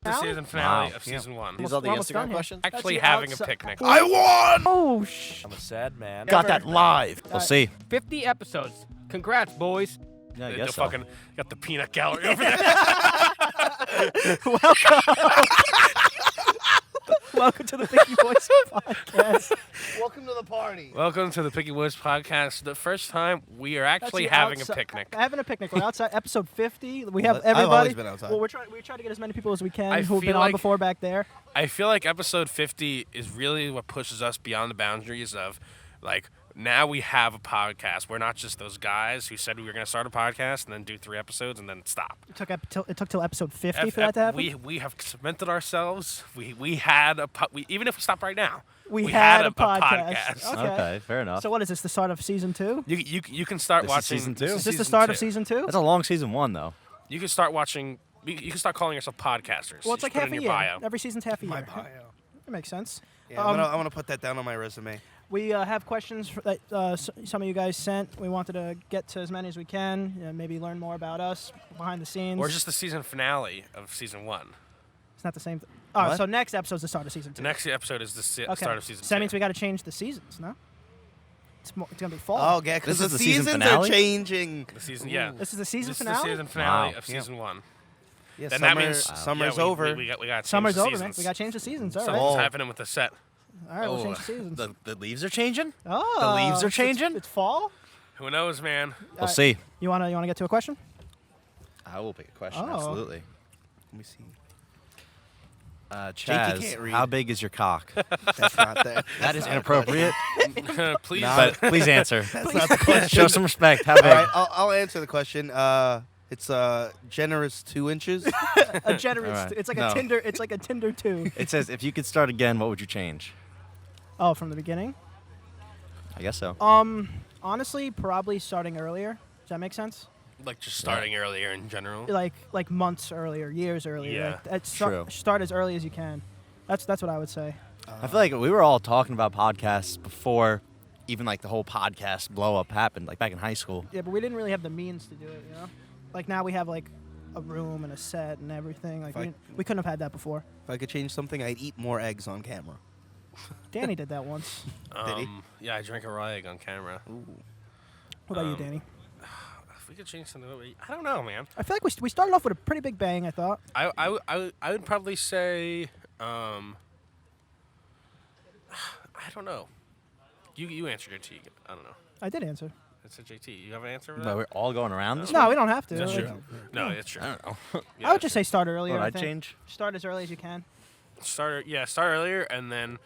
The season finale of season 1. These are the Instagram questions? Actually having a picnic. I won! Oh, I'm a sad man. Got that live. We'll see. 50 episodes. Congrats, boys. Yeah, I The guess so. fucking got the peanut gallery over there. welcome to the Picky Boys podcast. Welcome to the party. Welcome to the Picky Boys podcast. The first time we are actually having a picnic. Having a picnic. We're outside. Episode 50. We have I've everybody. always been outside. Well, we try to get as many people as we can I who've been feel on like- before back there. I feel like episode 50 is really what pushes us beyond the boundaries of, like, now we have a podcast. We're not just those guys who said we were going to start a podcast and then do 3 episodes and then stop. It took till episode 50 for that to happen. We have cemented ourselves. We had even if we stop right now, We had had a podcast. podcast. Okay. Fair enough. So what is this? The start of season 2? You can start This is watching season 2? Is this the start of season 2? That's a long season 1, though. You can start watching. You can start calling yourself podcasters. Well, it's You like put half it a in year. your bio. Every season's half a My year. bio. That makes sense. Yeah, I'm gonna put that down on my resume. We have questions that some of you guys sent. We wanted to get to as many as we can. Maybe learn more about us behind the scenes. Or just the season finale of season 1. It's not the same. Oh, What? so next episode's the start of season 2. The next episode is the Okay. start of season So that 2. means we got to change the seasons, no? It's gonna be fall. Oh, yeah, because This the is the season seasons finale? are changing. The season, yeah. This is the season This finale. is the season finale Wow. of season 1. Yeah, Then that means summer's yeah, over. We got Summer's the over, seasons. man. We got to change the seasons. All right. Something's Oh. happening with the set. All right, we'll change the seasons. The leaves are changing? oh, the leaves are it's- changing? It's fall. Who knows, man? We'll see. You wanna get to a question? I will pick a question, Oh. absolutely. Let me see. Chaz, can't read. how big is your cock? That's not that. That is inappropriate, Please. Nah. but please answer. That's not the question. Show some respect. How All big? right, I'll answer the question. It's generous 2 inches. A generous. All right. It's like No. a Tinder. It's like a Tinder 2. It says, if you could start again, what would you change? Oh, from the beginning. I guess so. Honestly, probably starting earlier. Does that make sense? Like just starting earlier in general. Like months earlier, years earlier. Yeah. Like, True. Start as early as you can. That's what I would say. I feel like we were all talking about podcasts before even like the whole podcast blow up happened, like back in high school. Yeah, but we didn't really have the means to do it. You know, like now we have like a room and a set and everything. Like we couldn't have had that before. If I could change something, I'd eat more eggs on camera. Danny did that once. Did he? Yeah, I drank a raw egg on camera. What about you, Danny? If we could change something, I don't know, man. I feel like we started off with a pretty big bang. I thought. I would probably say, I don't know. You answered it, Teagan. I don't know. I did answer. It's a JT. You have an answer for that? No, we're all going around this. No, we don't have to. That's Like, true. No, it's true. I don't know. Yeah, I would that's just say start earlier. What would I I think. change? Start as early as you can. start earlier and then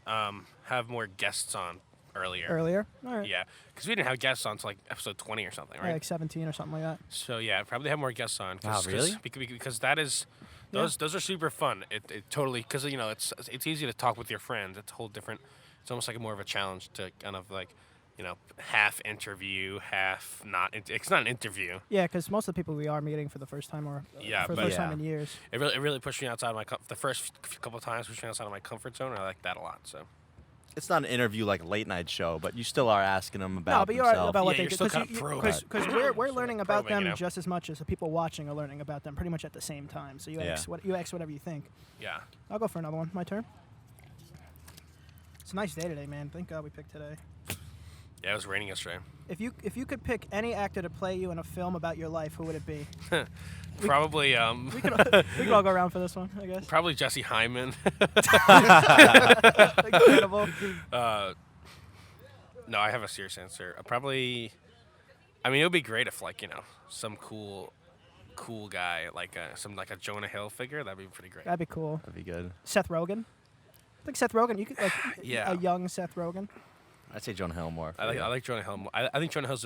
have more guests on earlier. Earlier. All right. Yeah, because we didn't have guests on until like episode 20 or something, Yeah, right? like 17 or something like that. So yeah, probably have more guests on. Wow, really? Because that is, those are super fun. It totally, because you know it's easy to talk with your friends. It's a whole different. It's almost like more of a challenge to kind of like, you know, half interview, half not. It's not an interview. Yeah, because most of the people we are meeting for the first time or Yeah, for the but- first time in years. It really pushed me outside of my the first couple of times pushed me outside of my comfort zone. I like that a lot. So It's not an interview like a late night show, but you still are asking them No, about but you're themselves. about what Yeah, they you're do. still kind of probing. Because we're learning about probing, them you know? just as much as the people watching are learning about them pretty much at the same time. So you ask whatever you think. yeah. I'll go for another one. My turn. It's a nice day today, man. Thank God we picked today. Yeah, it was raining yesterday. If you could pick any actor to play you in a film about your life, who would it be? Probably We could all go around for this one, I guess. probably Jesse Hyman. Incredible. No, I have a serious answer. Probably. I mean, it would be great if like, you know, some cool guy like a Jonah Hill figure. That'd be pretty great. That'd be cool. That'd be good. Seth Rogen. I think Seth Rogen. You could like Yeah. a young Seth Rogen. I'd say Jonah Hill more. I like Jonah Hill. I think Jonah Hill's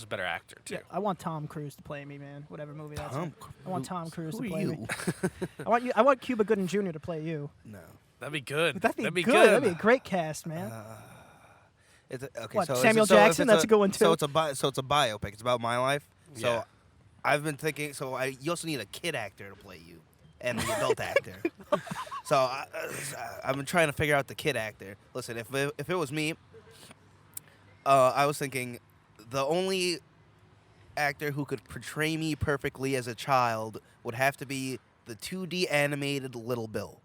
a better actor too. Yeah, I want Tom Cruise to play me, man. Whatever movie that's Tom in. I want Tom Cruise Who to are play you? me. I want Cuba Gooding Jr. to play you. No. That'd be good. That'd be good. That'd be a great cast, man. Okay, What, so Samuel so if Jackson? That's a good one, too. So it's a biopic. It's about my life. So Yeah. I've been thinking. So you also need a kid actor to play you, and the adult actor. So I've been trying to figure out the kid actor. Listen, if it was me, I was thinking the only actor who could portray me perfectly as a child would have to be the 2D animated Little Bill.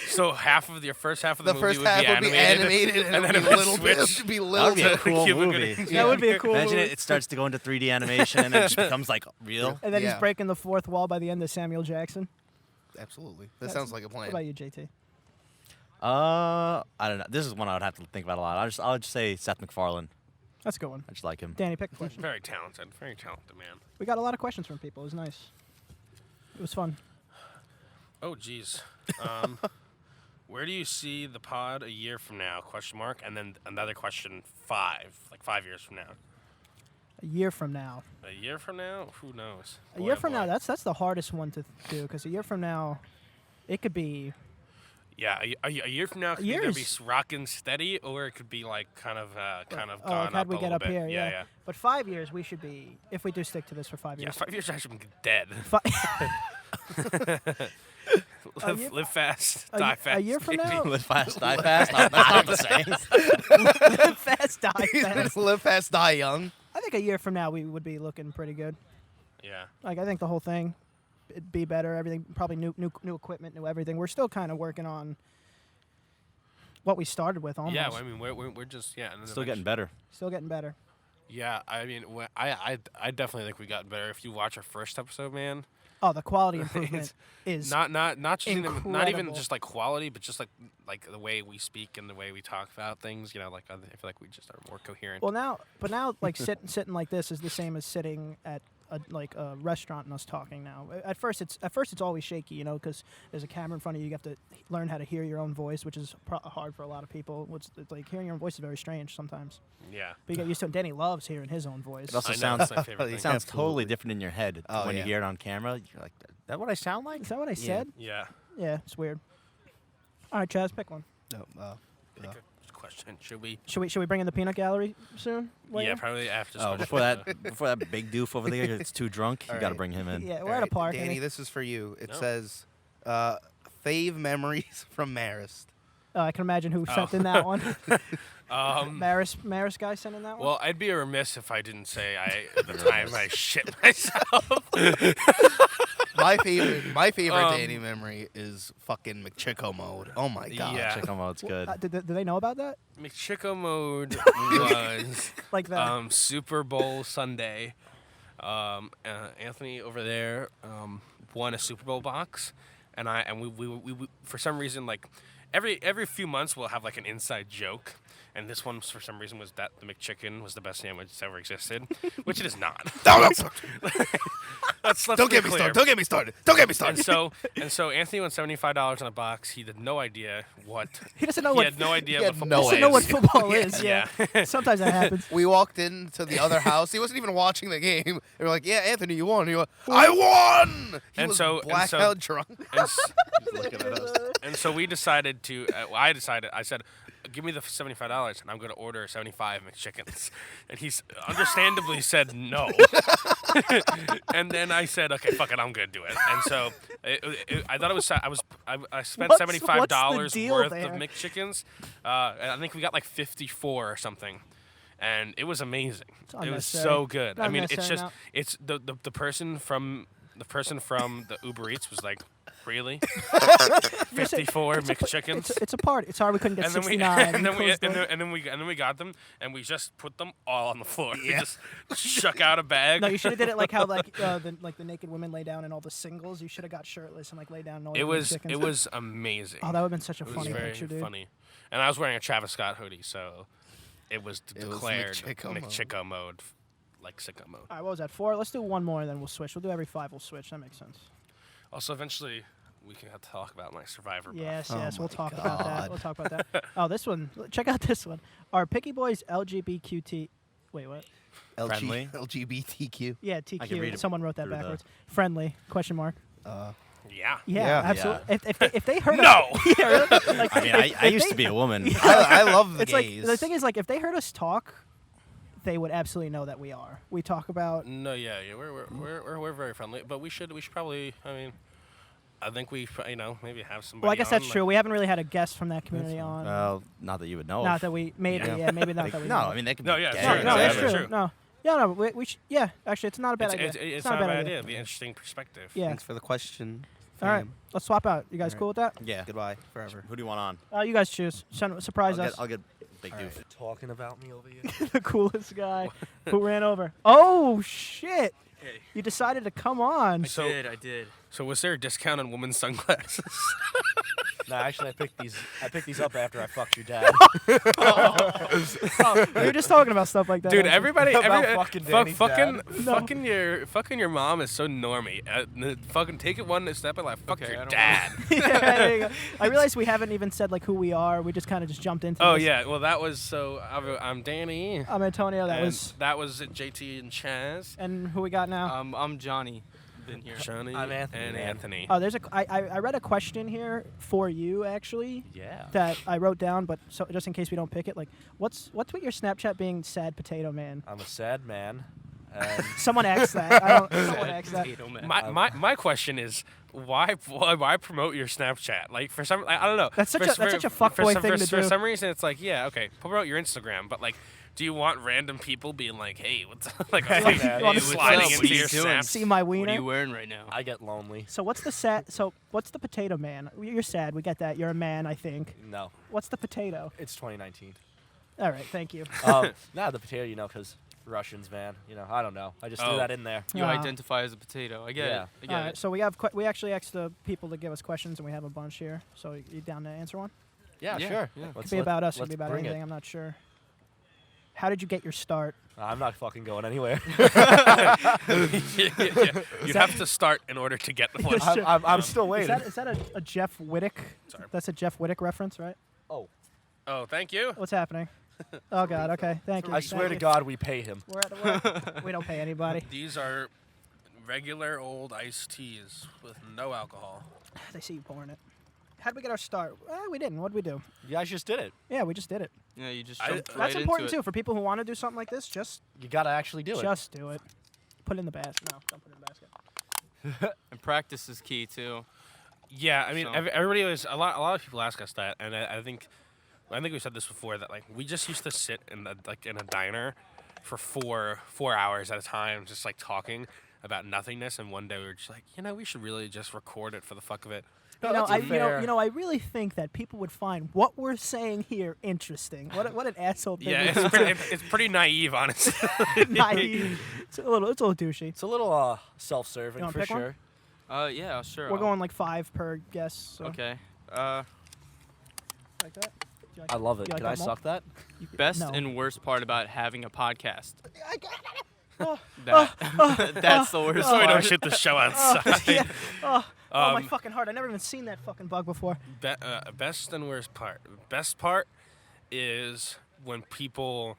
So your first half of the, The movie first half would be animated, and then it Little would Bill switch. would be That Little would be a Bill. cool Cuban movie. gooding. That would be a cool Imagine movie. it starts to go into 3D animation and then it just becomes like real. And then he's Yeah. breaking the fourth wall by the end of Samuel Jackson. Absolutely. That That's- sounds like a What plan. about you, JT? I don't know. This is one I would have to think about a lot. I'll just say Seth MacFarlane. That's a good one. I just like him. Danny, pick a question. Very talented man. We got a lot of questions from people. It was nice. It was fun. Oh, geez. Where do you see the pod a year from now? Question mark. And then another question, 5 years from now. A year from now. A year from now? Who knows? A Boy, year oh from now, boy. that's the hardest one to do because a year from now, it could be. Yeah, a year from now, it could year either be is- rockin' steady, or it could be like kind of Oh, gone how'd up we a get little up bit. here? Yeah. But 5 years, we should be. If we do stick to this for 5 Yeah, years. 5 years I should be dead. A year- live fast, a die ye- fast. a year from now? Live fast, die fast. That's not the same. Live fast, die fast. Live fast, die young. I think a year from now, we would be looking pretty good. Yeah. Like I think the whole thing, it'd be better. Everything, probably new equipment, new everything. We're still kind of working on what we started with. Almost. Yeah, well, I mean, we're just and then Still getting eventually- better. Still getting better. Yeah, I mean, I definitely think we got better. If you watch our first episode, man, Oh, the quality improvement is not just not even incredible. just like quality, but just like the way we speak and the way we talk about things. You know, like I feel like we just are more coherent. well now. But now, like sitting like this is the same as sitting at a restaurant and us talking now. At first it's always shaky, you know, because there's a camera in front of you. You have to learn how to hear your own voice, which is hard for a lot of people. It's like hearing your own voice is very strange sometimes. Yeah. But you get used to it. Danny loves hearing his own voice. It also I know, sounds that's my favorite it thing. sounds Absolutely. totally different in your head Oh, when yeah. you hear it on camera. You're like, is that what I sound like? Is that what I said? Yeah. Yeah, it's weird. All right, Chaz, pick one. No, Pick a question. Should we? Should we bring in the peanut gallery soon? Yeah, later? probably after. this Oh, question. before that big doof over there gets too drunk, you All got to right. bring him in. Yeah, we're All at a right, park. Danny, and this is for you. It No. says, fave memories from Marist. I can imagine who sent in that one. Um, Maris guy sent in that one. well, I'd be remiss if I didn't say at the time I shit myself. My favorite Um, Danny memory is fucking McChico mode. Oh my god. Yeah. Check him out. It's good. Did they know about that? McChico mode was Like that? Super Bowl Sunday. Anthony over there won a Super Bowl box, and we for some reason like every few months we'll have like an inside joke. And this one, for some reason, was that the McChicken was the best sandwich that's ever existed, which it is not. Let's Don't be get me clear. started. Don't get me started. Don't get me And started. so Anthony won $75 on a box. He had no idea what. He doesn't know He what. had no idea he what had football no doesn't know what is. football is. Yeah. Yeah. Sometimes that happens. We walked into the other house. He wasn't even watching the game. And we're like, "Yeah, Anthony, you won." He went, "I won!" He And was so- blackout drunk. And, and so we decided to. I said, "Give me the $75, and I'm going to order 75 McChickens." And he's understandably said no. And then I said, "Okay, fuck it, I'm going to do it." And so I thought it was. I spent What's $75 the deal worth there? of McChickens. And I think we got like 54 or something. And it was amazing. It was unnecessary. so good. Not I mean, it's unnecessary just now. it's the person from the Uber Eats was like, really? You're saying 54 it's a- McChickens. It's a party. It's hard we couldn't get And then we 69. and then we closed and door. then we got them and we just put them all on the floor. We just shuck out a bag. No, you should have did it like how the naked women lay down in all the singles. You should have got shirtless and like lay down in all It the was chickens. it was amazing. Oh, that would have been such a It was funny very picture, dude. funny. And I was wearing a Travis Scott hoodie, so it was It was declared McChico mode. McChico mode, like sicko mode. All right, what was that? 4? Let's do one more, and then we'll switch. We'll do every 5. We'll switch. That makes sense. Also, eventually, we can have to talk about my Survivor. buff. Yes, Oh yes. We'll my talk about that. God. We'll talk about that. Oh, this one. Check out this one. Are Picky Boys LGBTQT? Wait, what? Friendly? LGBTQ. Yeah, I can read TQ. it Someone wrote that through the- backwards. Friendly? Question mark. Yeah. Yeah, Yeah. absolutely. If they heard No! us, yeah, really? Like, I mean, I if used they- to be a woman. I love the It's like gays. the thing is like if they heard us talk, they would absolutely know that we are. We talk about. No, yeah, we're very friendly, but we should probably. I mean, I think we maybe have somebody. Well, I guess that's on, true. We haven't really had a guest from that community on. Well, not that you would know. Not of. that we maybe Yeah. maybe not Like, that we no, know. I mean they can No, be yeah, gay sure, or no, that's yeah, true. whatever. sure. No, Yeah, no, we should, yeah. Actually, it's not a bad idea. It's not a bad idea. It'd be an interesting perspective. Yeah. Thanks for the question. All right, fam. let's swap out. You guys All right. cool with that? Yeah. Goodbye forever. Who do you want on? You guys choose. Surprise us. I'll get Big All Doof. right. Talking about me over here. The coolest guy who ran over. Oh shit! Hey. You decided to come on. I did. So was there a discount on women's sunglasses? No, actually, I picked these up after I fucked your dad. Oh, we were just talking about stuff like that. Dude, actually. everybody, About fucking fucking Danny's dad. fucking your mom is so normy. Fucking take it one step at like fuck Okay, I your don't dad. Yeah, there you go. I realized we haven't even said like who we are. We just kind of just jumped into. Oh this. yeah, well that was so. I'm Danny. I'm Antonio. That and was. that was JT and Chaz. And who we got now? I'm Johnny. Been here. Johnny I'm Anthony, and man. Anthony. Oh, there's a. I read a question here for you actually Yeah. that I wrote down, but so just in case we don't pick it, like what's with your Snapchat being sad potato man? I'm a sad man. And Someone asked that. I don't. Someone asked that. Potato man. My question is why promote your Snapchat? Like for some I don't know. That's such For- a- that's for- such a fuckboy thing to For do. some reason it's like yeah okay promote your Instagram, but like do you want random people being like hey what's like Hey, like, man. Hey, what's sliding up? into What your snaps? See my What are wiener. you wearing right now? I get lonely. So what's the sad? So what's the potato man? You're sad. We get that. You're a man. I think. No, What's the potato? it's 2019. All right. Thank you. Nah, the potato, because Russians, man. I don't know. I just threw Oh. that in there. You Ah. identify as a potato. I get Yeah. it. I All get right. it. So we actually asked the people to give us questions, and we have a bunch here. So you down to answer one? Yeah, Yeah, sure. yeah. Could be about us. Could let's be about bring anything. it. I'm not sure. How did you get your start? I'm not fucking going anywhere. You'd have to start in order to get the one. Sure. I'm still Is waiting. that a Jeff Wittick? Sorry. That's a Jeff Wittick reference, right? Oh thank you. What's happening? Oh God. Okay. Thank you. I swear Thank to you. God, we pay him. We're at work. We don't pay anybody. These are regular old iced teas with no alcohol. They see you pouring it. How did we get our start? We didn't. What did we do? You guys just did it. Yeah, we just did it. Yeah, you just I- jumped That's right That's important into too for people who want to do something like this. Just You gotta actually do it. Just do it. Put it in the basket. No, don't put it in the basket. it. And practice is key too. Yeah, I mean, So- everybody was a lot of people ask us that, and I think we said this before that like we just used to sit in a diner for four hours at a time, just like talking about nothingness. And one day we were just like, we should really just record it for the fuck of it. No, that's fair. I really think that people would find what we're saying here interesting. What an asshole thing. Yeah, we do. it's pretty naive, honestly. Naive. It's a little douchey. It's a little self-serving You wanna for pick one? sure. Yeah, sure. We're I'll- going like 5 per guest. So Okay. Like that. Do you like I love it. You like Can I that more? suck that? Best No. and worst part about having a podcast. Oh, That's the worst So we don't part. shit the show outside. yeah. Oh, my Um, fucking heart! I've never even seen that fucking bug before. Best and worst part. Best part is when people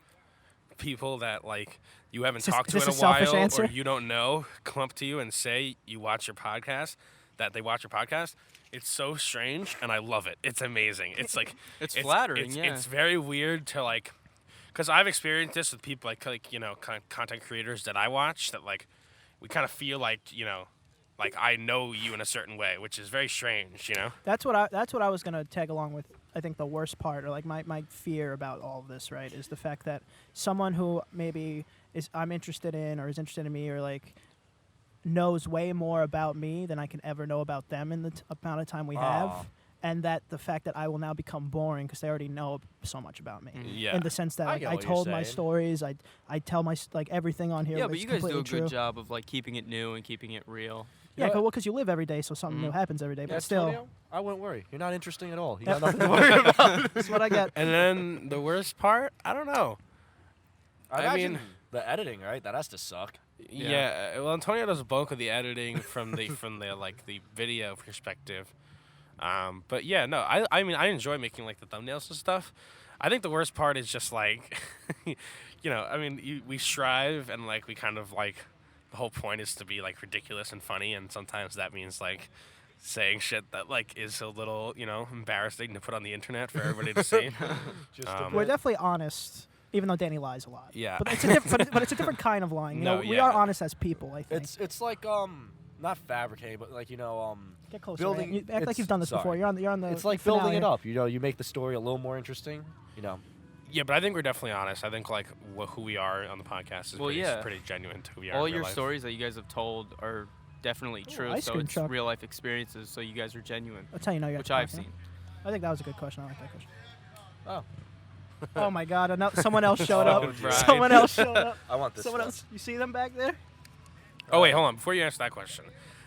that like you haven't Is this- talked is to this in a a selfish while answer? or you don't know come up to you and say you watch your podcast, that they watch your podcast. It's so strange and I love it. It's amazing. It's like It's flattering, It's, yeah. it's very weird to like, because I've experienced this with people like content creators that I watch that like we kind of feel like like I know you in a certain way, which is very strange. That's what I was gonna tag along with. I think the worst part, or like my fear about all of this, right, is the fact that someone who maybe I'm interested in, or is interested in me, or like knows way more about me than I can ever know about them in the amount of time we have, Aw. and that the fact that I will now become boring because they already know so much about me. Yeah. In the sense that I like, get I what you're told my saying. stories, I tell my like everything on here. Yeah, but is you guys do a completely good true. job of like keeping it new and keeping it real. Yeah, You know well, because you live every day, so something new Mhm. happens every day. Yeah, But still, Antonio, I wouldn't worry. You're not interesting at all. You Yeah. got nothing to worry about. that's what I get. And then the worst part, I don't know. I I imagine mean- the editing, right? That has to suck. Yeah. Well, Antonio does a bulk of the editing from the like the video perspective. But yeah, no, I mean I enjoy making like the thumbnails and stuff. I think the worst part is just like, I mean we strive and like we kind of like the whole point is to be like ridiculous and funny, and sometimes that means like saying shit that like is a little embarrassing to put on the internet for everybody to see. Just We're definitely honest, even though Danny lies a lot. Yeah. But it's a but it's a different kind of lying. No, We yeah. are honest as people, I think. it's like not fabricating, but like Get closer. building- man. You act like it's- you've done this sorry. before. You're on the. it's like finale building it here. up. You make the story a little more interesting. Yeah, but I think we're definitely honest. I think like who we are on the podcast is Well, yeah. pretty genuine to who we are. All in real your life. stories that you guys have told are definitely true. ice So cream it's truck. real life experiences. So you guys are genuine, That's how you know you got which the I've podcast. seen. I think that was a good question. I like that question. Oh. Oh my God! Someone else showed Oh, up. right. Someone else showed up. I want this. Someone one. else. You see them back there? Oh wait, hold on. Before you answer that question,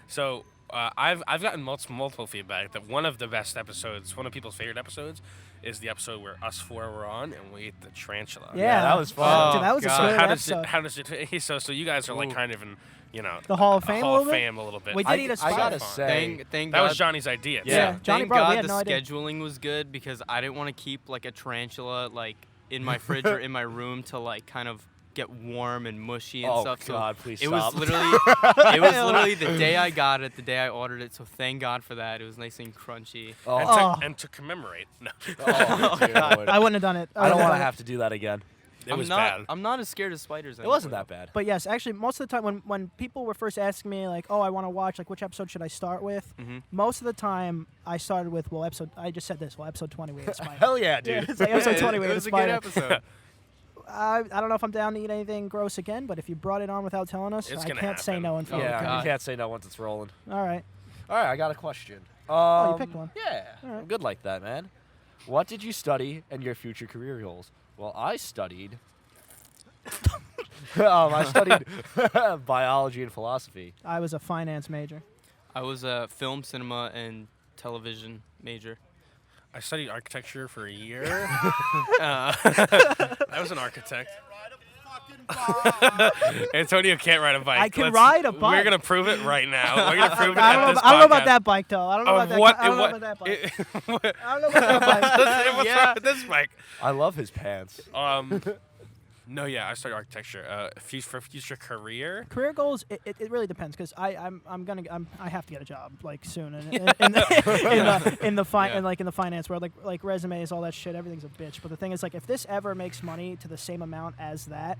so I've gotten multiple feedback that one of the best episodes, one of people's favorite episodes, is the episode where us four were on and we ate the tarantula. Yeah, that was fun. Dude, that was God. a good How does episode. it? How does it? So you guys are like Ooh. kind of in, you know, The Hall of Fame Hall a of little bit? Fame a little bit. We did eat a I spider. gotta Fun. say, Thank That God. was Johnny's idea. too. Yeah. Johnny Thank brought it. We God had the no idea. scheduling was good because I didn't want to keep like a tarantula like in my fridge or in my room to like kind of get warm and mushy and oh stuff. God, So please it stop. was literally the day I got it, the day I ordered it. So thank God for that. It was nice and crunchy. oh, And to commemorate, no, oh, dear Lord. I wouldn't have done it. I don't wouldn't want to done it. have to do that again. it was bad. I'm not as scared of spiders. It wasn't anymore. that bad. But yes, actually, most of the time when people were first asking me like, "Oh, I want to watch like which episode should I start with?" Mhm. Most of the time, I started with episode. I just said this. Episode 20 we ate a spider. Hell yeah, Yeah, dude. it's like episode 20 we It ate a was a good spider. episode. I don't know if I'm down to eat anything gross again, but if you brought it on without telling us, It's I gonna can't say happen. no in front Yeah, of God. you can't say no once it's rolling. the All right. All right, I got a question. Oh, you picked one. Yeah, All right. I'm good like that, man. What did you study and your future career goals? Well, I studied. I studied biology and philosophy. I was a finance major. I was a film, cinema, and television major. I studied architecture for a year. I was an architect. Antonio can't ride a bike. I can ride a We're bike. gonna prove it right now. We're gonna prove it I at don't, know, this I don't know about podcast. that bike though. I don't know about that. What? I don't know what- about that bike. what- I don't know about that bike. What's wrong with this bike? I love his pants. No, yeah, I studied architecture. For future career. Career goals, it really depends because I have to get a job like soon in the finance world, like resumes, all that shit, everything's a bitch. But the thing is, like, if this ever makes money to the same amount as that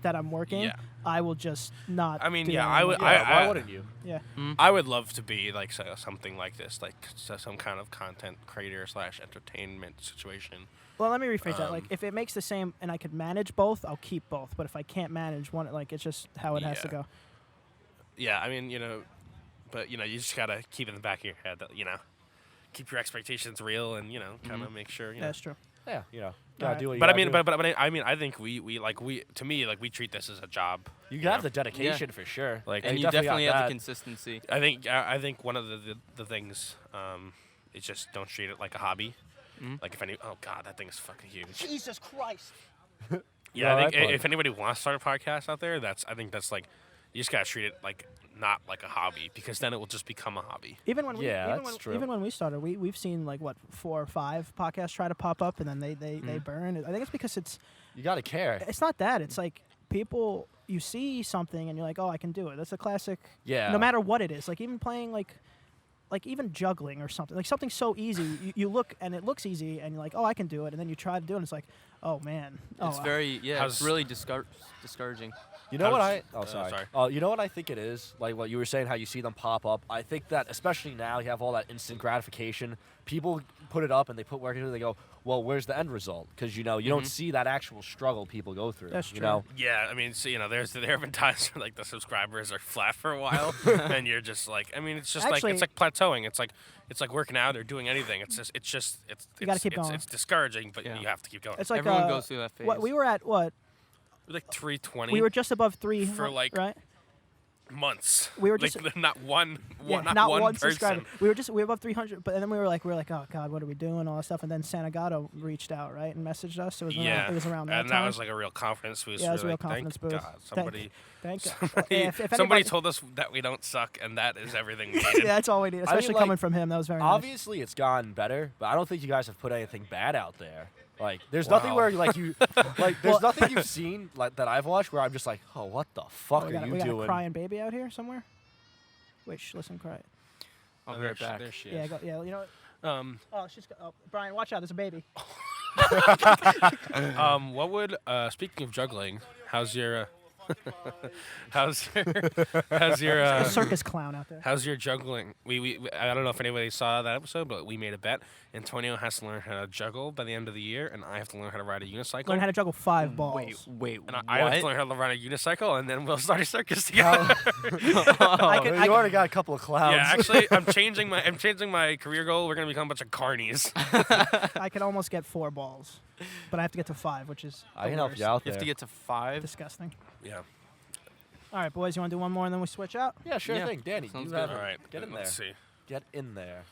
I'm working, Yeah. I will just not. I mean, do yeah, that I would. anymore. Yeah, why I wouldn't you? Yeah. I would love to be like something like this, like some kind of content creator / entertainment situation. Well, let me rephrase that. Like, if it makes the same and I could manage both, I'll keep both. But if I can't manage one, like, it's just how it has to Yeah. go. Yeah, I mean, but you just gotta keep in the back of your head that keep your expectations real and kind of make sure. That's true. Yeah, gotta Alright. do what you But I gotta mean, do. but I mean, I think we treat this as a job. you have the dedication for sure. Like, And you got definitely have the that. consistency. I think one of the things is just don't treat it like a hobby. Mhm. Like oh god, that thing is fucking huge. Jesus Christ. Yeah, No, I think that if anybody wants to start a podcast out there, I think that's like you just gotta treat it like not like a hobby because then it will just become a hobby. Even when we, Yeah, even that's when, true. even when we started, we've seen like what 4 or 5 podcasts try to pop up and then they burn. I think it's because You gotta care. it's not that. It's like people, you see something and you're like, oh, I can do it. That's a classic. Yeah. No matter what it is, like even playing like even juggling or something, like something so easy. You look and it looks easy and you're like, oh, I can do it. And then you try to do it and it's like, oh man. It's Oh, very it's How's- really discouraging. You know what How's- Oh, sorry. sorry. You know what I think it is? Like what you were saying, how you see them pop up. I think that especially now you have all that instant gratification. People put it up and they put work into it. They go, well, where's the end result? Because you don't see that actual struggle people go through. That's You true. know. Yeah, I mean, so, there have been times where like the subscribers are flat for a while, and you're just like, I mean, it's just Actually- like it's like plateauing. It's like working out or doing anything. It's You gotta keep it's, going. It's discouraging, but Yeah. you have to keep going. it's like Everyone goes through that phase. What we were at what? Like 320 We were just above 3 For, like, right. months. We were like, just- not one, Yeah, not one person. subscriber. We were above 300, but then we were like, oh god, what are we doing? All that stuff, and then Santagato reached out, right, and messaged us. It was Yeah, around, it was around that and time. that was like a real confidence boost. Yeah, it was We a were real like, confidence Thank boost. God, somebody, Thank God. somebody, If somebody anybody- told us that we don't suck, and that is everything we yeah, needed. that's all we need, especially like, coming from him. That was very nice. Obviously, it's gotten better, but I don't think you guys have put anything bad out there. Like, there's nothing Wow. where there's Well- nothing you've seen like that I've watched where I'm just like, oh, what the fuck we are got, you we got a doing? crying baby out here somewhere. Wait, listen, cry. I'll Oh, be right back. There she Yeah, is. yeah. You know what? Oh, she's. Oh, Brian, watch out! There's a baby. What would speaking of juggling, how's your How's your A circus clown out there. how's your juggling? We I don't know if anybody saw that episode, but we made a bet. Antonio has to learn how to juggle by the end of the year, and I have to learn how to ride a unicycle. Learn how to juggle 5 balls. Wait, and I have to learn how to ride a unicycle, and then we'll start a circus together. I could- you already got a couple of clowns. Yeah, actually, I'm changing my career goal. We're gonna become a bunch of carnies. I could almost get 4 balls, but I have to get to 5, which is I the can help worst. you out You there. have to get to 5. Disgusting. Yeah. All right, boys, you want to do one more and then we switch out? Yeah, sure Yeah. thing. Danny, Sounds you good. have All it. right. Get in there. Let's see. Get in there.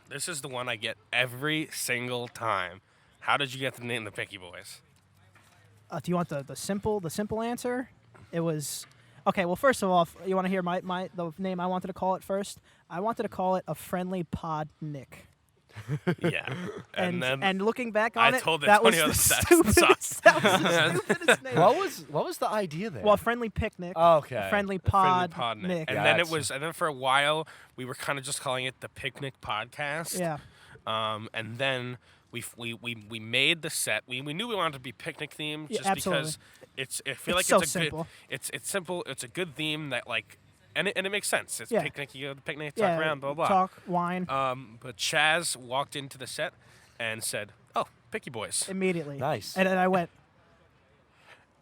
This is the one I get every single time. How did you get the name the Picky Boys? Do you want the simple answer? It was okay. Well, first of all, you want to hear the name I wanted to call it first? I wanted to call it a friendly pod Nick. Yeah. And looking back I on it, told that was Antonio the that stupidest. That was the stupidest name. What was the idea there? Well, a friendly picnic. okay. A friendly Friendly pod, Pod Nick. And then for a while we were kind of just calling it the Picnic Podcast. Yeah. And then we made the set. We knew we wanted to be picnic themed Yeah, just absolutely. because I feel like so it's a simple. good it's simple. It's a good theme that like and it makes sense. It's Yeah. picnic, you go to the picnic, Yeah. talk around, blah blah. Talk, wine. But Chaz walked into the set and said, "Oh, Picky Boys." Immediately. Nice. And then I went,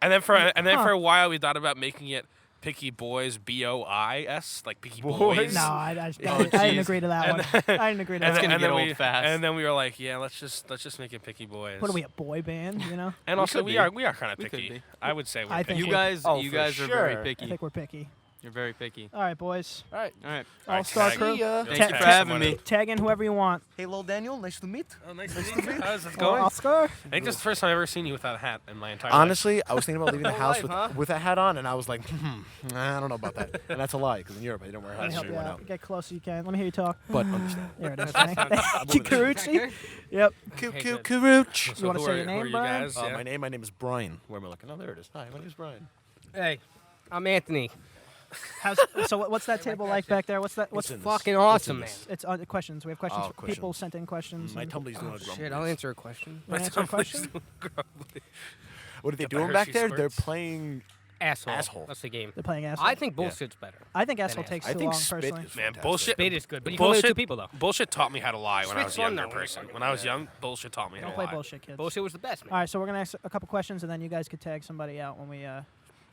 And then for Huh. a while we thought about making it Picky Boys BOIS, like Picky Boys? Boys. no, I Oh, didn't jeez. agree to that And one. I didn't agree to That's that gonna one. get we, old fast. And then we were like, yeah, let's just make it Picky Boys. What are we, a boy band, you know? And We also could we be. are kind of We could picky. be. I would say we're I think picky. You guys, Oh, you for guys are very sure. I picky. think we're picky. You're very picky. All right, boys. All right. All right. All right, All-star tag. crew. See ya. Thank Ta- you for for having me. Tag in whoever you want. Hey, little Daniel, nice to meet. Oh, nice to meet you. How's it Oh, going? Oscar? I think this is the first time I've ever seen you without a hat in my entire Honestly, I was thinking about leaving the house life, huh? with that hat on, and I was like, I don't know about that. And that's a lie, because in Europe, I didn't wear Let me hats. help so you it went out. Get close as you can. Let me hear you talk. But understand. There it is. Thank you, Carucci. Yep. Okay, good. Karuch. You wanna who say are- your who name, are you Brian? guys? Yeah. My name is Brian. Where am I looking? Oh, there it is. Hi, my name is Brian. Hey, I'm Anthony. What's that table like back there? What's that? What's in this? Fucking What's in awesome, man. this? It's questions. We have questions. Oh, People questions. sent in questions. My and- tumbly's doing a Shit, grumble. I'll answer a question. You wanna answer a question? What are they Got the doing back Hershey there? They're squirts. playing. Asshole. Asshole. That's the game. They're playing asshole. I think bullshit's better. I think asshole Then takes I too think long spit personally. is Man, fantastic. bullshit. Spade is good, but you can only do two people though. Bullshit taught me how to lie when I was a Spit's fun, younger though. person. When I was young, bullshit taught me how Don't to play lie. bullshit, kids. Bullshit was the best, man. All right, so we're gonna ask a couple questions, and then you guys could tag somebody out when we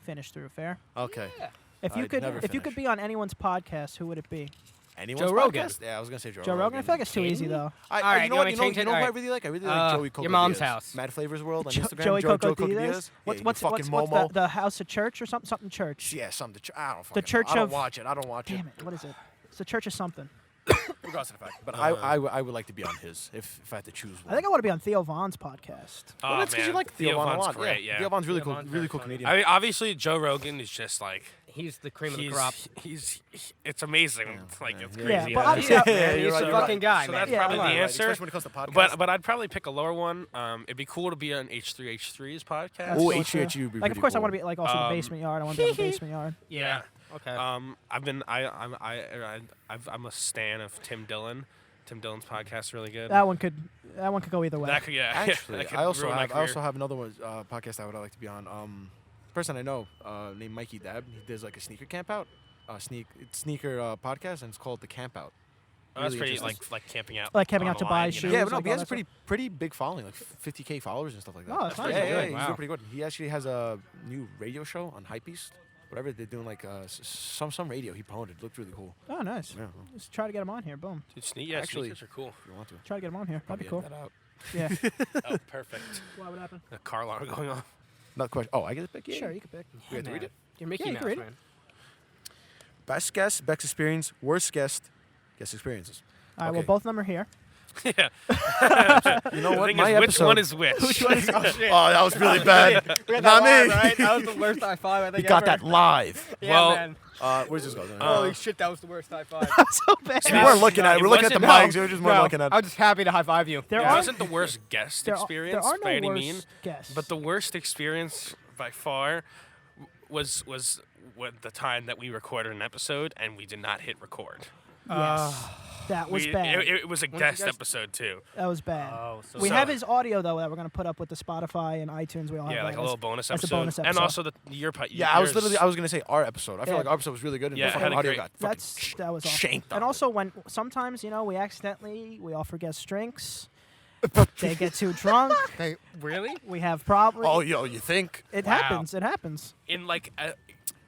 finish through. Fair? Okay. Yeah. If you I'd could, never if you could finish. be on anyone's podcast, who would it be? Anyone's Joe Rogan. podcast? Yeah, I was gonna say Joe, Joe Rogan. I feel like it's too Kidding easy me? though. I, All right, you know you what? wanna You know, change you it? know All who I right. really like? I really like Joey Coco Your mom's Diaz. house. Mad Flavors World on Jo- Instagram. Joey Coco Coco Diaz. Diaz. What's Yeah, what's you what's, fucking what's Momo. the House of Church or something church? Yeah, something. I don't fucking Church know. I don't of- watch it. I don't watch Damn it! What is it? It's the Church of something. Regardless of the fact. But I would like to be on his if I had to choose one. I think I want to be on Theo Vaughn's podcast. Oh, Well, that's because you man. like Theo Von a Von's lot. great, yeah. Theo Von's really Theo cool. Von's Really very cool funny. Canadian. I mean, obviously Joe Rogan is just like He's the cream of the crop. it's amazing. Like it's Yeah, crazy. but how- obviously, Yeah, Yeah, man, you're he's right, a you're fucking right. guy, So man. that's Yeah, probably come the on, answer. Especially when it comes to podcasts. But I'd probably pick a lower one. It'd be cool to be on H3H3's podcast. That's Oh, so H3H true. would be Like, of pretty course, I cool. want to be like also the basement yard. I want to be on the basement yard. Yeah. Okay. I'm a stan of Tim Dillon. Tim Dillon's podcast is really good. That one could go either way. That could, yeah. Actually, that could I also ruin my have career. another one podcast I would like to be on. Person I know named Mikey Dab. He does like a sneaker camp out, sneaker podcast, and it's called the Camp Out. Oh, that's Really pretty interesting. like camping out. Like camping on out the to buy line, shoes. you know? Yeah, but no, like he all has a that pretty big following, like 50K followers and stuff like that. Oh, that's nice. Yeah, Good. he's Wow. doing pretty good. He actually has a new radio show on Hypebeast. Whatever they're doing, like some radio he promoted. Looked really cool. Oh, nice. Yeah, Just try to get him on here. Boom. Dude, yeah, Actually- sneakers are cool. if you want to. Try to get him on here. That'd be cool. That out. Yeah. Oh, perfect. What would happen? A car alarm going off. Another question. Oh, I get to pick. Yeah. Sure, you could pick. We have to read it. You're Mickey Yeah, you Mouse, can read it. man. Best guest, best experience, worst guest experiences. All right. Well, Okay. both of them are here. Yeah. You know The what? thing My is, which episode. one is which? Oh, that was really bad. Not me. Right? That was the worst high five I We think got ever. that live. Yeah, Well, man. Where's this going? Holy shit, that was the worst high five. So bad. we weren't looking at it. it We're looking at the wasn't- mics. We were just more looking at I was just happy to high five you. There It are wasn't the worst guest there experience are by no any worse mean, guests. but the worst experience by far was what the time that we recorded an episode and we did not hit record. Yes. That was bad. It was a you guest guys- episode too. That was bad. Oh, so We So- have his audio though that we're gonna put up with the Spotify and iTunes. We all Yeah, have like that a as- little bonus as a episode. bonus And episode. also Yeah, I was gonna say our episode. I feel Yeah. like our episode was really good, and Yeah, the it fucking had a audio great- got that was awesome. shanked on And it. also when sometimes we accidentally we all forget drinks. They get too drunk. Really? We have problems. Oh, you think? It Wow. happens. It happens. in like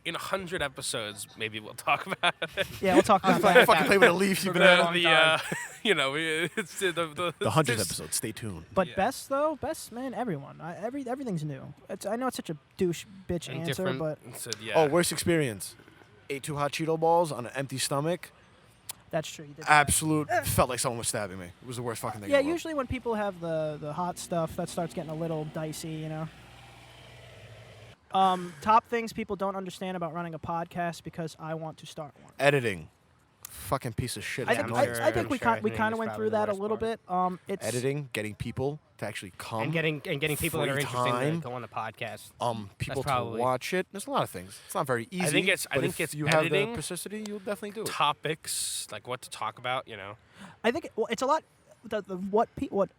in 100 episodes, maybe we'll talk about it. Yeah, we'll talk about I that. fucking play with a leaf. You've been at long the time. it's the the 100th this- episode. Stay tuned. But Yeah. best man, everyone. Everything's new. I know it's such a douche bitch And answer, different. but So, yeah. Oh, worst experience. Ate 2 hot Cheeto balls on an empty stomach. that's true. You did that. Absolute. Felt like someone was stabbing me. It was the worst fucking thing. Yeah, in the world. usually when people have the hot stuff, that starts getting a little dicey. Top things people don't understand about running a podcast because I want to start one. Editing. Fucking piece of shit. I It's think annoying. I think we kind editing of is went probably through the that a worst little part. bit. It's Editing, getting people to actually come. And getting people that are free interested time. to go on the podcast. People to probably- watch it. There's a lot of things. It's not very easy. think it's- I but think if it's you have the editing, persistence, you'll definitely do it. topics, like what to talk about, I think it's a lot. What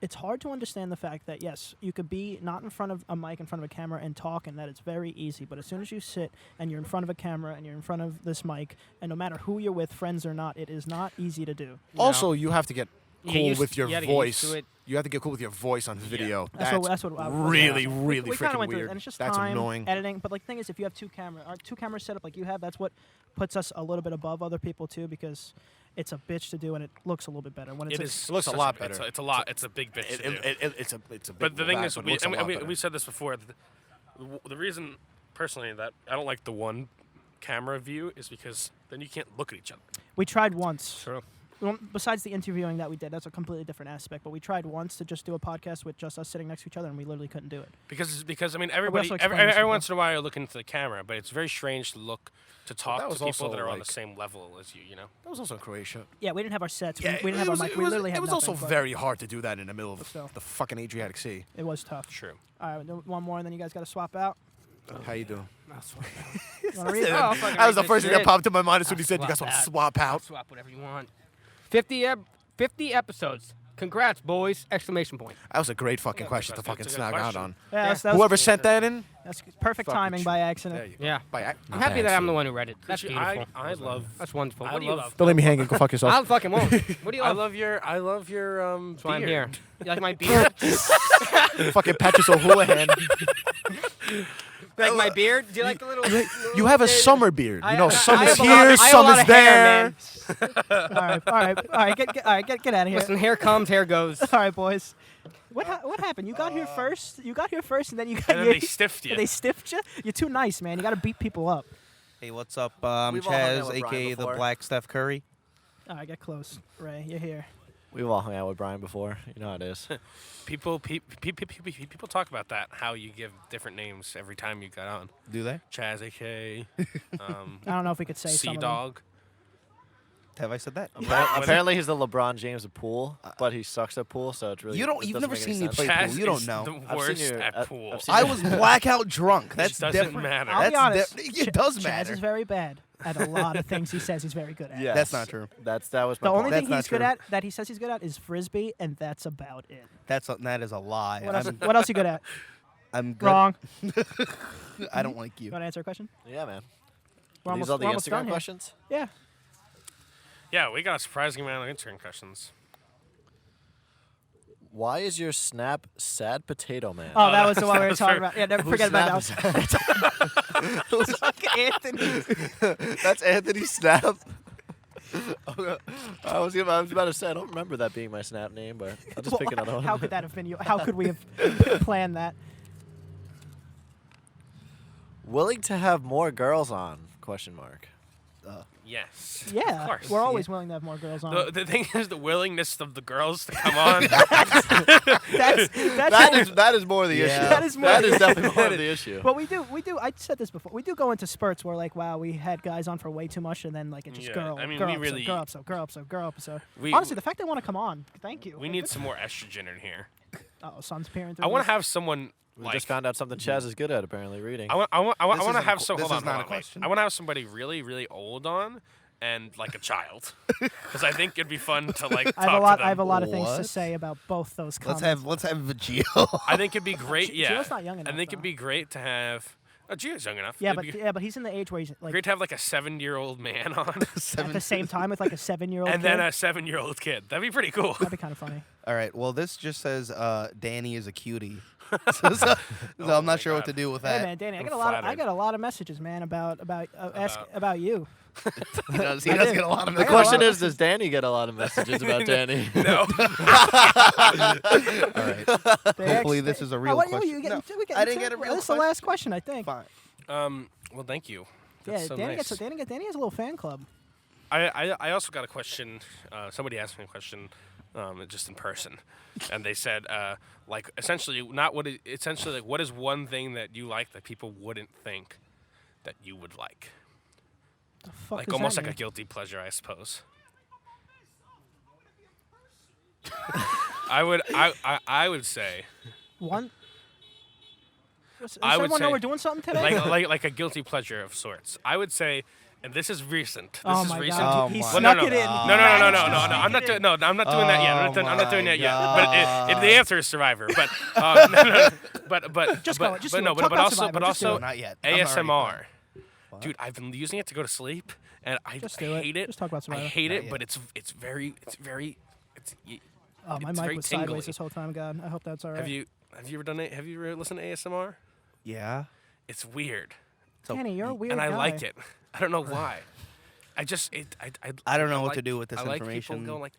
it's hard to understand the fact that yes, you could be not in front of a mic, in front of a camera, and talk, and that it's very easy. But as soon as you sit and you're in front of a camera and you're in front of this mic, and no matter who you're with, friends or not, it is not easy to do. Also, you have to get You cool used- with your you gotta get used voice. to it. You have to get cool with your voice on video. That's what I was really, asking. really we kinda freaking went through it, weird. and it's just That's time, annoying. editing. But like, the thing is, if you have two cameras set up like you have, that's what puts us a little bit above other people too, because it's a bitch to do and it looks a little bit better when it's It is. It looks a such lot better. It's a lot. It's a big bitch to do. It's a big But the thing bag, is, but it we, looks a and lot we, better. we said this before. The reason, personally, that I don't like the one camera view is because then you can't look at each other. We tried once. True. Well, besides the interviewing that we did, that's a completely different aspect. But we tried once to just do a podcast with just us sitting next to each other, and we literally couldn't do it. Because I mean, everybody, also every, explained this every before. once in a while, you're looking into the camera, but it's very strange to talk that to was people also, that are on the like- same level as you. That was also in Croatia. Yeah, we didn't have our sets. Yeah, we didn't have our mic. We literally had It was nothing, also but very hard to do that in the middle of So. the fucking Adriatic Sea. It was tough. True. All right, one more, and then you guys got to swap out. How you doing? You want to read? Oh, I'll fucking That was read the this first thing that shit. popped in my mind as soon as he said you guys Swap want to out. swap out. Swap whatever you want. 50 episodes. Congrats, boys! Exclamation point. That was a great fucking Yeah, question to that's a fucking good snag out question. on. Yeah, that was Whoever sent that in, that's perfect fucking timing by accident. there you go. Yeah. By I'm happy that I'm the accident. one who read it. That's Actually, beautiful. I love. That's wonderful. I What do you love- love? Don't let me hang and go fuck yourself. I fucking won't. What do you I love? love your. That's why I'm beard. here. You like my beard? Fucking Patrick O'Houlihan. Like my beard? Do you like the little? You have a summer beard. You know, I summer's have a lot- here, I have a lot summer's of hair, there. man. All right, get out of here. Listen, hair comes, hair goes. All right, boys. What happened? You got here first. You got here first, and then you got. And then they stiffed you. They stiffed you. You're too nice, man. You got to beat people up. Hey, what's up? I'm We've all hung out Chaz, with Brian aka the before. Black Steph Curry. All right, get close. Ray, you're here. We've all hung out with Brian before. You know how it is. People talk about that. How you give different names every time you got on. Do they? Chaz, AK, I don't know if we could say some Sea of them. Dog. Have I said that? Apparently, he's the LeBron James of pool, but he sucks at pool, so it's really. You don't- it you've doesn't never make any seen me sense. play Chaz pool. You don't is know. the I've worst seen you at pool. I've seen I you- was blackout drunk. That's doesn't different. matter. I'll be That's honest. It does Chaz matter. is very bad at a lot of things he says he's very good at. Yes. That's not true. That was my The only point. thing That's not he's good true. at that he says he's good at is frisbee, and that's about it. That is a lie. What else you good at? I'm good. Wrong. I don't like you. You want to answer a question? Yeah, man. We're Are these almost, all the we're almost done Instagram here. questions? Yeah. Yeah, we got a surprising amount of Instagram questions. Why is your snap sad potato man? Oh, that was the one we were that's talking fair. about. Yeah, never Whose forget about snap that. is Fuck Anthony. That's Anthony Snap. I was about to say I don't remember that being my snap name, but I'll just pick another one. How could that have been you? How could we have planned that? Willing to have more girls on? Question mark. Yes. Yeah, Of course. we're always willing to have more girls on. The thing is the willingness of the girls to come on. That is more the Yeah. issue. That is more That the is definitely more of the issue. But we do. I said this before. We do go into spurts where like, wow, we had guys on for way too much, and then like it just Yeah, girl, I mean, girl we episode, really- girl episode, girl episode, girl episode. We- Honestly, the fact they want to come on, thank you. We need some more estrogen in here. Oh, son's parent. I want to have someone We like. just found out something Chaz is good at, apparently, reading. I want This to isn't have a some. qu- Hold this on, is not hold a on, wait. question. I want to have somebody really, really old on, and like a child, because I think it'd be fun to like I have a talk lot. to I have them. a lot of things to What? say about both those comments. Let's have Gio. I think it'd be great. Gio's Yeah, not young I enough, think though. it'd be great to have. Oh, Gio's young enough. Yeah, It'd but be he's in the age where he's like great to have like a 7-year-old man on, at the same time with like a 7-year-old and kid. then a 7-year-old kid. That'd be pretty cool. That'd be kind of funny. All right. Well, this just says Danny is a cutie. so I'm my not sure what God. to do with Hey that. man, Danny, I I'm got a lot. I flattered. got a lot of messages, man, about you. He does get a lot of I The got a question lot of is, does Danny get a lot of messages about Danny? No. All right. Hopefully this is a real what, question. You get, No, we get I didn't into get a it? real This is the last question, I think. Fine. Well, thank you. That's Yeah, so Danny nice. Danny has a little fan club. I also got a question. Somebody asked me a question, just in person, and they said like essentially what is one thing that you like that people wouldn't think that you would like? The fuck Like does almost that like a mean? guilty pleasure, I suppose. I would say One. Does I would everyone know say- we're doing something today? like a guilty pleasure of sorts. I would say, and this is recent. This oh is my recent. god, Oh he my snuck no, it in. No, I'm not doing. No, I'm not doing that yet. I'm not doing that yet. But the answer is Survivor. But but Just but, go. Just but do no, it. but, Talk but about also Survivor. Just do also it. Not yet. I'm already ASMR. What? Dude, I've been using it to go to sleep, and I Just do it. hate it. Just talk about I Survivor. hate Not it, yet. but it's very. Oh, my it's mic very was tingly. sideways this whole time. God, I hope that's all right. Have you ever done it? Have you ever listened to ASMR? Yeah. It's weird, Danny, you're a weird and I guy. like it. I don't know why. I just I don't know what like- to do with this I like information. people going like,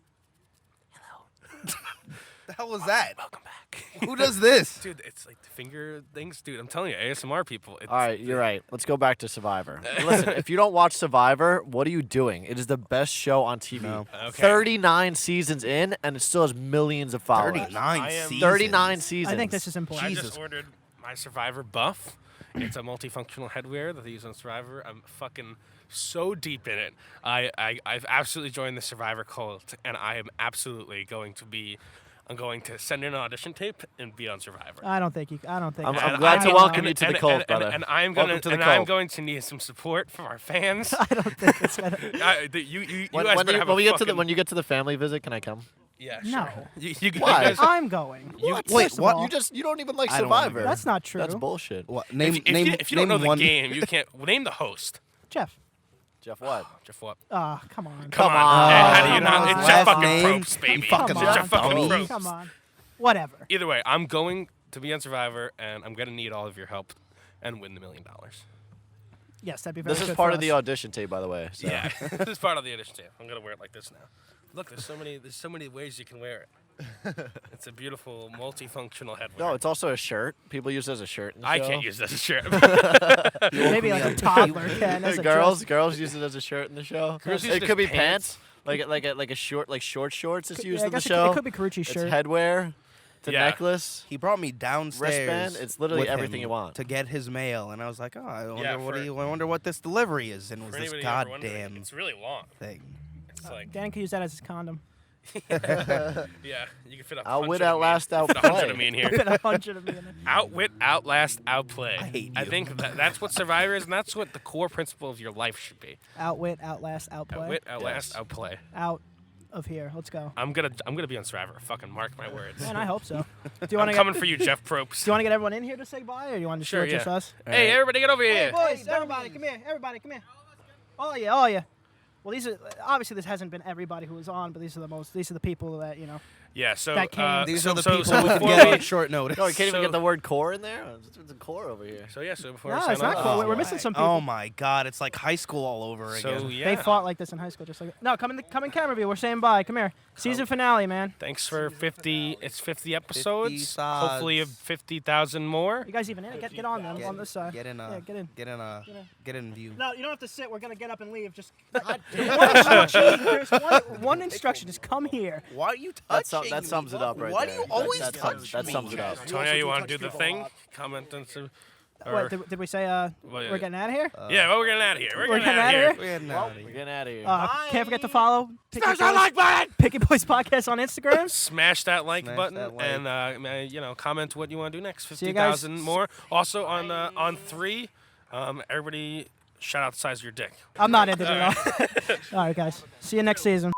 The hell was that? "Welcome back." Who does this? Dude, it's like the finger things, dude. I'm telling you, ASMR people. It's, All right, you're right. Let's go back to Survivor. Listen, if you don't watch Survivor, what are you doing? It is the best show on TV. No. Okay. 39 seasons in, and it still has millions of followers. 39 I am- seasons. 39 seasons. I think this is important. I Jesus. just ordered my Survivor buff. It's a multifunctional headwear that they use on Survivor. I'm fucking so deep in it. I've absolutely joined the Survivor cult, and I am absolutely going to be. I'm going to send in an audition tape and be on Survivor. I don't think you. I don't think. I'm And glad to I- welcome and- you to the and- cult, and- brother. And I'm Welcome gonna to the and I'm cult. going to need some support from our fans. I don't think it's gonna. You When, guys when, better you, have when a we get to the fucking- when you get to the family visit, can I come? Yeah, No. sure. You Why? guys- I'm going. Wait, First of what? all, You don't even like I don't wanna Survivor. go. That's not true. That's bullshit. What? Name if you don't know the one. game, you can't name the host. Jeff. Jeff, what? Jeff what? Ah, come on. Come on. How do you Come not? on. It's Last Jeff fucking name, Probst, baby. you fucking It's Come Jeff on. fucking dummy. Probst. Come on. Whatever. Either way, I'm going to be on Survivor, and I'm gonna need all of your help and win the $1 million. Yes, that'd be very This good is part for of the us. audition tape, by the way. So. Yeah, this is part of the audition tape. I'm gonna wear it like this now. Look, there's so many ways you can wear it. It's a beautiful multifunctional headwear. No, it's also a shirt. People use it as a shirt. In the I show. can't use this as a shirt. Maybe like a toddler can. As a Girls use it as a shirt in the show. Girls use It it could as be pants, like a short shorts. It's used I in the guess show. it could be Carucci's It's shirt. headwear. It's a Yeah. necklace. He brought me downstairs. Wristband, it's literally with everything him you want. to get his mail, and I was like, oh, I for- wonder what this delivery is, and it was For this anybody ever wondering, goddamn it's really long. thing. It's like, Dan could use that as his condom. yeah, you can fit a Outwit, 100 of me. outlast, Fit 100 of outplay. me in here. Fit 100 of me in it. Outwit, outlast, outplay. I hate I you. think that's what Survivor is, and that's what the core principle of your life should be. Outwit, outlast, outplay. Outwit, outlast, Yes. outplay. Out of here. Let's go. I'm gonna be on Survivor. Fucking mark my words. Man, I hope so. Do you I'm want to coming for you, Jeff Probst. Do you want to get everyone in here to say bye, or do you want to Sure, do it just yeah. us? Hey, everybody, get over Hey, here. boys, everybody, come here. Everybody, come here. Oh yeah, oh yeah. Well, these are obviously this hasn't been everybody who was on, but these are the people that Yeah. So That came- These so, are the so, people so we can before get we- on short notice. No, you can't even So- get the word core in there. It's a core over here. So yeah. So before No, we it's sign not off. cool. We're missing some people. Oh my God, it's like high school all over So again. yeah. They fought like this in high school, just like no. Come in camera view. We're saying bye. Come here. Season finale, man. Thanks for 50. It's 50 episodes. sods. Hopefully 50,000 more. You guys even in it? Get on them on this side. Get in, Yeah, get in. get in view. No, you don't have to sit. We're gonna get up and leave. Just one instruction. There's one instruction. Just come here. Why are you touching That sums it up right Why there. do you always that touch That me? sums it up. Tonya, you want to do the thing? Comment and so. What did we say? yeah. We're getting out of here. Yeah, well, we're getting out of here. We're We're getting getting out of outta here. We're getting out of here. Can't forget to follow Picky Boys, button. Picky Boys Podcast on Instagram. Smash that like Smash button that like. and comment what you want to do next. See you guys. 50,000 more. Also on 3, everybody Shout out the size of your dick. I'm not into it at all. All right, guys. See you next season.